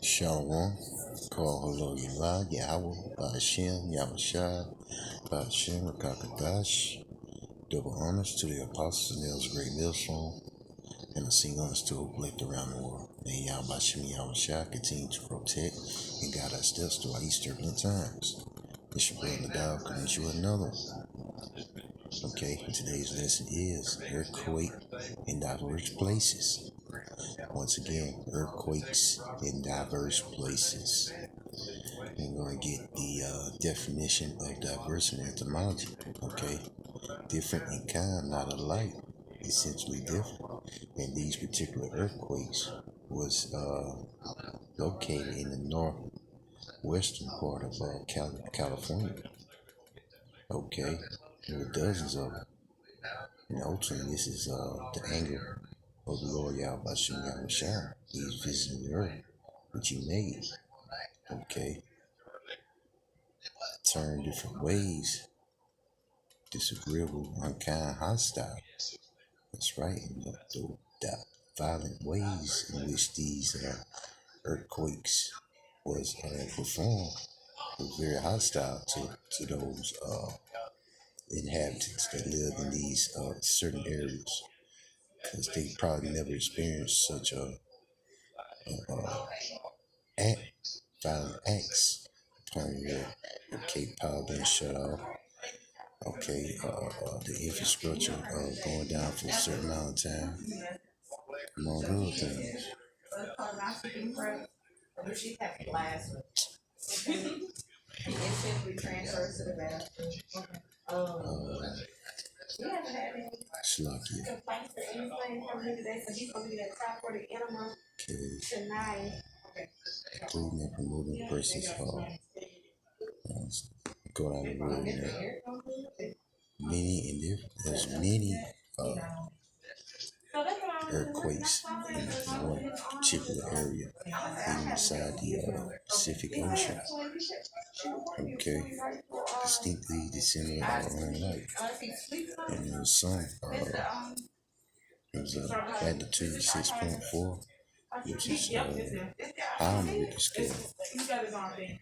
Shalom, call hello Yah, Yahweh, Ba'ashem, Yahushua, Ba'ashem, Rakakadash. Double honors to the apostles and elders, great millstone, and a single honors to who lived around the world. May Yahweh Ba'ashem, Yahushua continue to protect and guide our steps through our these turbulent times. It's your brother Nadal coming to you another one. Okay, today's lesson is earthquake in diverse places. Once again, earthquakes in diverse places. We're going to get the definition of diverse in etymology. Okay, different in kind, not alike, essentially different. And these particular earthquakes was located in the northwestern part of California. Okay, there were dozens of them. And ultimately, this is the anger of the Lord Yahweh Bashem Yahushua. He's visiting the earth, which he made. Okay, turn different ways, disagreeable, unkind, hostile. That's right, and the violent ways in which these earthquakes was performed was very hostile to those inhabitants that live in these certain areas, because they probably never experienced such act, violent acts upon your Cape Power being shut off. Okay, the infrastructure going down for a certain amount of time, among other things. Slovakia. Okay. Including and promoting persons go down the road there. Many and there's many earthquakes in one particular area, even inside the Pacific Ocean. Okay, distinctly dissimilar all alike. And there was some, it was a magnitude 6.4, which is high on the Richter scale. Okay.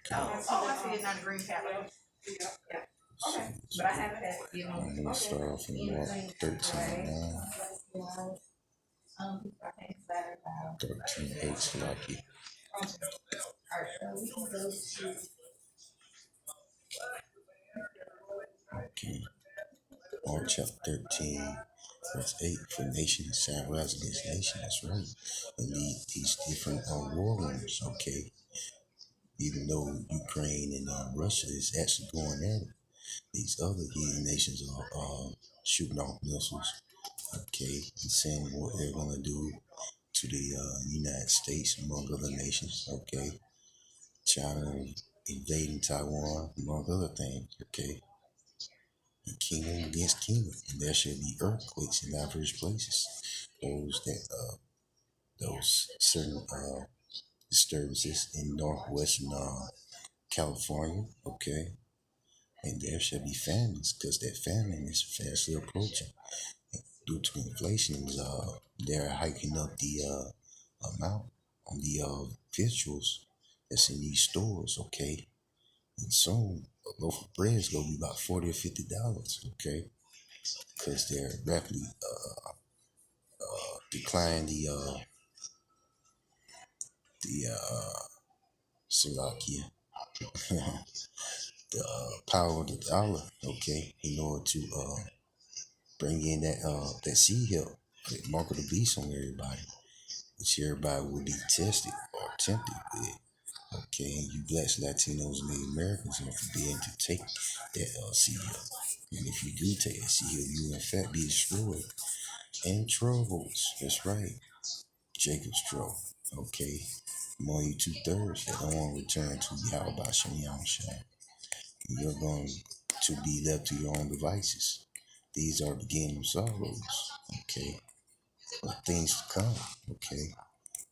I'm going to start off in Mark 13:9. 13:8 Slovakia. Okay. Mark chapter 13, verse 8. For nation shall rise against nation. That's right. And these different war rooms. Okay. Even though Ukraine and Russia is actually going at it, these other heathen nations are shooting off missiles. Okay. And saying what they're going to do to the United States, among other nations. Okay. China invading Taiwan, among other things. Okay. And kingdom against kingdom, and there shall be earthquakes in diverse places. Those certain disturbances in northwestern California. Okay. And there shall be famines, because that famine is fastly approaching. Due to inflation, they're hiking up the amount on the victuals that's in these stores. Okay. And soon a loaf of bread is gonna be about $40 or $50. Okay, because they're rapidly declining the Slovakia, the power of the dollar. Okay, in order to bring in that seed help, that mark of the beast on everybody, which everybody will be tested or tempted with. Okay, and you blacks, Latinos, and Native Americans are forbidden to take that seed help. And if you do take that seed help, you will in fact be destroyed. And troubles, that's right. Jacob's trouble. Okay. Among you 2/3 that don't want to return to Yahweh Bashem Yahushua. You're going to be left to your own devices. These are beginning of sorrows. Okay. But things to come. Okay.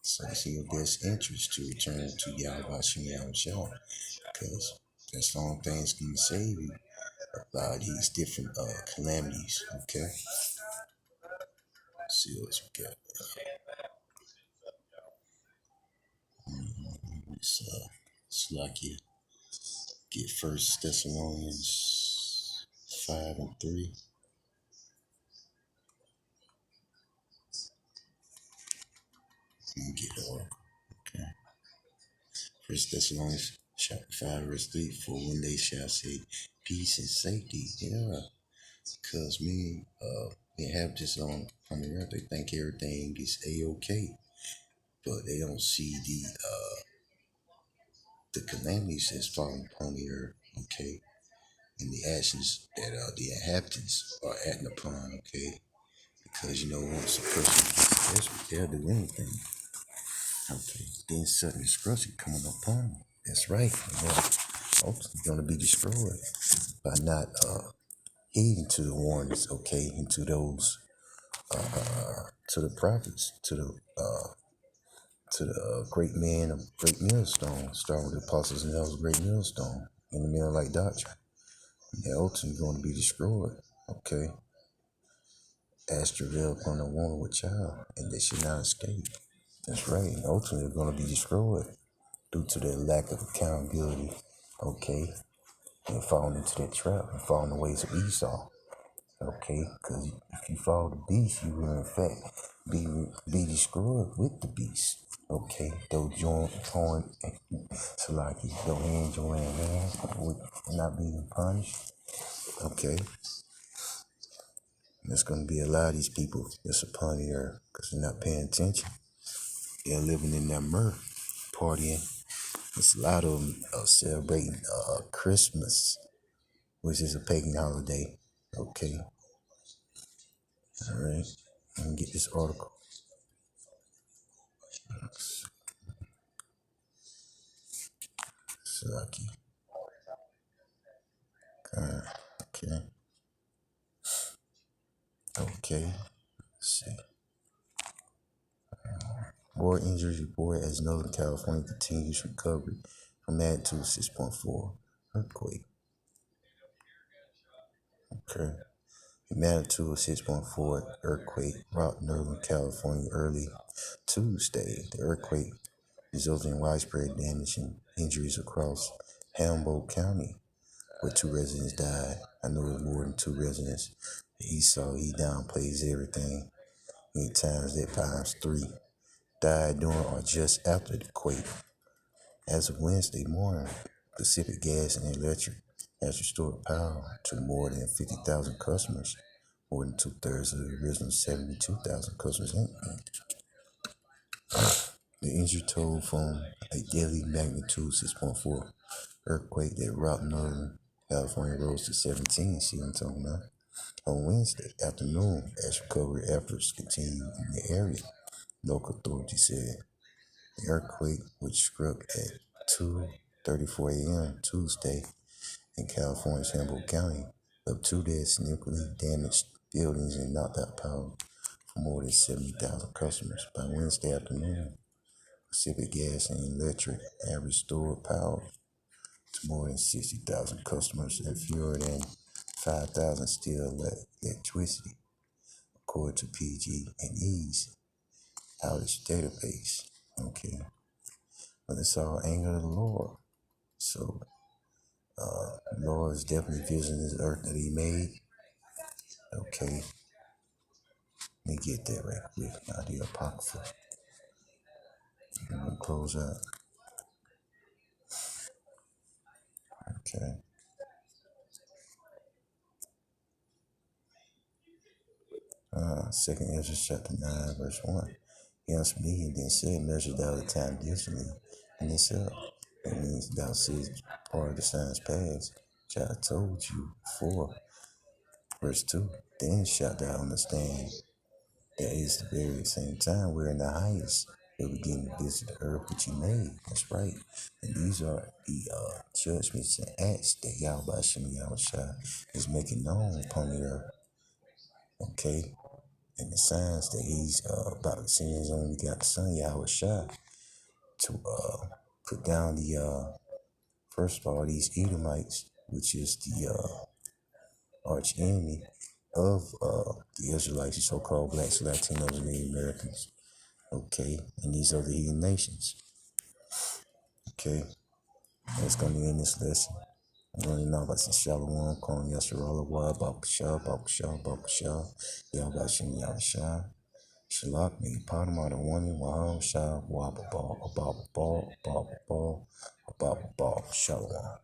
So it's in your best interest to return to Yahweh Bashem Yahushua, because that's the only thing that's going to save you by these different calamities. Okay. Let's see what we got. It's like you get First Thessalonians 5 and 3. You get it all. Okay. First Thessalonians chapter 5 verse 3. For when they shall say peace and safety, yeah, because we have this on the earth, they think everything is a-okay, but they don't see the calamities that's falling upon the earth, okay, and the actions that the inhabitants are acting upon, okay, because once a person gets desperate, they'll do anything, okay. Then sudden destruction coming upon them. That's right. They're ultimately going to be destroyed by not heeding to the warnings, okay, and to the prophets, to the great man of great millstone, starting with the apostles and elders, great millstone, in the middle like doctrine. They're ultimately going to be destroyed, okay. As travail upon a woman with child, and they should not escape. That's right. Ultimately, they're going to be destroyed due to their lack of accountability, okay, and falling into that trap and falling the ways of Esau. Okay, because if you follow the beast, you will in fact be destroyed with the beast. Okay, though join Salaki, though hand join hand, with not being punished. Okay, there's going to be a lot of these people that's upon the earth because they're not paying attention. They're living in that mirth, partying. There's a lot of them celebrating Christmas, which is a pagan holiday. Okay, all right. Let me get this article. Salaki. Okay. Okay. Let's see. More injuries reported as Northern California continues recovery from magnitude 6.4 earthquake. Okay. The magnitude 6.4 earthquake rocked Northern California early Tuesday. The earthquake resulted in widespread damage and injuries across Humboldt County, where 2 residents died. I know it was more than 2 residents. He downplays everything. Many times that times 3 died during or just after the quake. As of Wednesday morning, Pacific Gas and Electric has restored power to more than 50,000 customers, more than 2/3 of the original 72,000 customers. The injury toll from a deadly magnitude 6.4 earthquake that rocked Northern California rose to 17. See what I'm talking about? On Wednesday afternoon, as recovery efforts continued in the area, local authorities said. The earthquake, which struck at 2:34 a.m. Tuesday in California's Humboldt County, left 2 dead, significantly damaged buildings, and knocked out power for more than 70,000 customers. By Wednesday afternoon, Pacific Gas and Electric had restored power to more than 60,000 customers and fewer than 5,000 still lack electricity, according to PG&E's outage database. Okay. But it's all anger of the Lord. So, the Lord is definitely visiting this earth that He made. Okay. Let me get that right quick. Now, the Apocrypha. I'm going to close out. Okay. Second Ezra chapter 9, verse 1. He answered me and then said, measure thou the time diligently in itself. That means thou seest part of the signs past, which I told you before. Verse 2. Then shalt thou understand that is the very same time we're in the highest. We're beginning to visit the earth which He made. That's right. And these are the judgments and acts that Yahweh Hashem Yahushua is making known upon the earth. Okay? And the signs that He's about to send His only begotten Son, Yahushua, to put down the, first of all, these Edomites, which is the arch enemy of the Israelites, the so-called blacks, Latinos, and Native Americans. Okay, and these are the heathen nations. Okay, that's gonna be in this lesson. I'm going to know about some Shalom, Kong Yasharala, Wa, Babasha, Babasha, Babasha, Yabashim Yabasha, Shalak, me, Panama, the one, Waham, Shah, Wabba, Ball, Ababa, Ball, Ababa, Ball, Ababa, Ball, Shalom.